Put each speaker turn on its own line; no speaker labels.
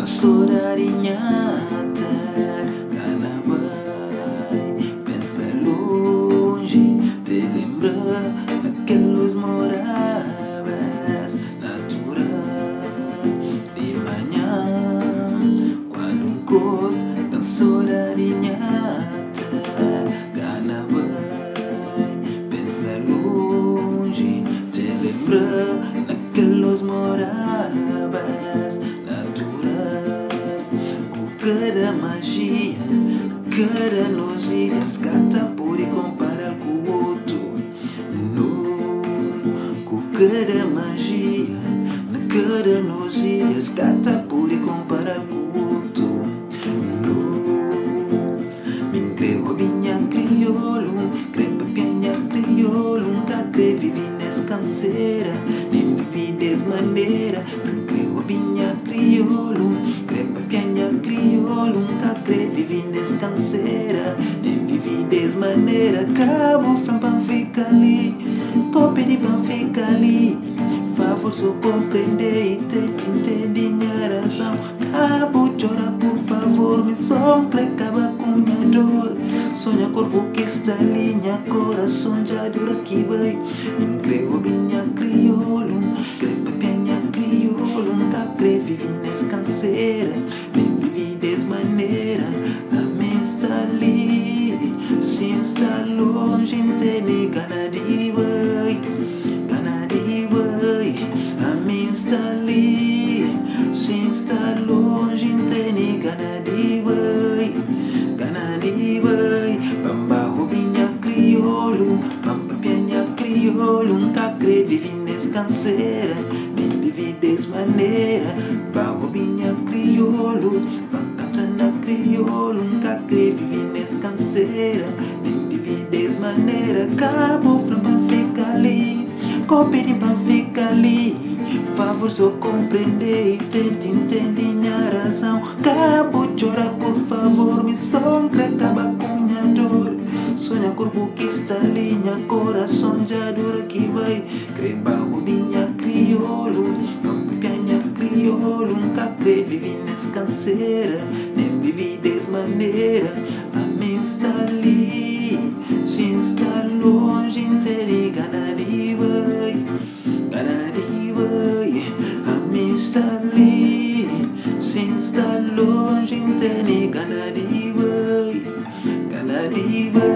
Sorarinhata, canabai, pensa longe, te lembra naqueles moravas natural. De manhã, quando cor da sorarinhata, canabai, pensa longe, te lembra naqueles moravas natural. Cada magia, cada nos ilhas, cata por e comparar com o outro. Não, com cada magia, na cada nos ilhas, cata por e comparar com o outro. Não, me creu minha crioulo, crepa pianha crioulo, nunca crê vivi nessa canseira, nem vivi dessa maneira. Me creu minha crioulo, crepa pianha crioulo, nunca crê vivi nessa canseira, nem vivi dessa maneira. Cabo flampan fica ali, copy de pan fica ali, favor só compreender e te entender minha razão. Cabo chora por favor, me sombra acaba com minha dor. Sonha corpo que está ali, minha coração já dura que vai. Me creu minha crioulo, crepa pianha crioulo, nunca crê vivi nessa canseira, nem vivi dessa maneira. A mim está ali, sim está longe, entende? Gana de vai, gana de vai. A mim está ali, sim está longe, entende? Gana de vai, gana de vai. Bamba robinha crioulo, bamba pianha crioulo, nunca crê vivi nessa canseira, nem vivi dessa maneira. Barrobinha crioulo, bancatana crioulo, nunca crê vivi nessa canseira, nem vivi dessa maneira. Cabo flampan fica ali, copy de pan fica ali, favor só compreender e tente entender minha razão. Cabo chora por favor, me sombra acaba com minha dor. Sonha corpo que está ali, minha coração já dura que vai. Creba robinha crioulo, bamba pianha crioulo, nunca crê vivi nessa canseira, nem vivi dessa maneira. A mim está ali, sim está longe, entende? Gana de vai, gana de vai. A mim está ali, sim está longe, entende? Gana de vai, gana de vai.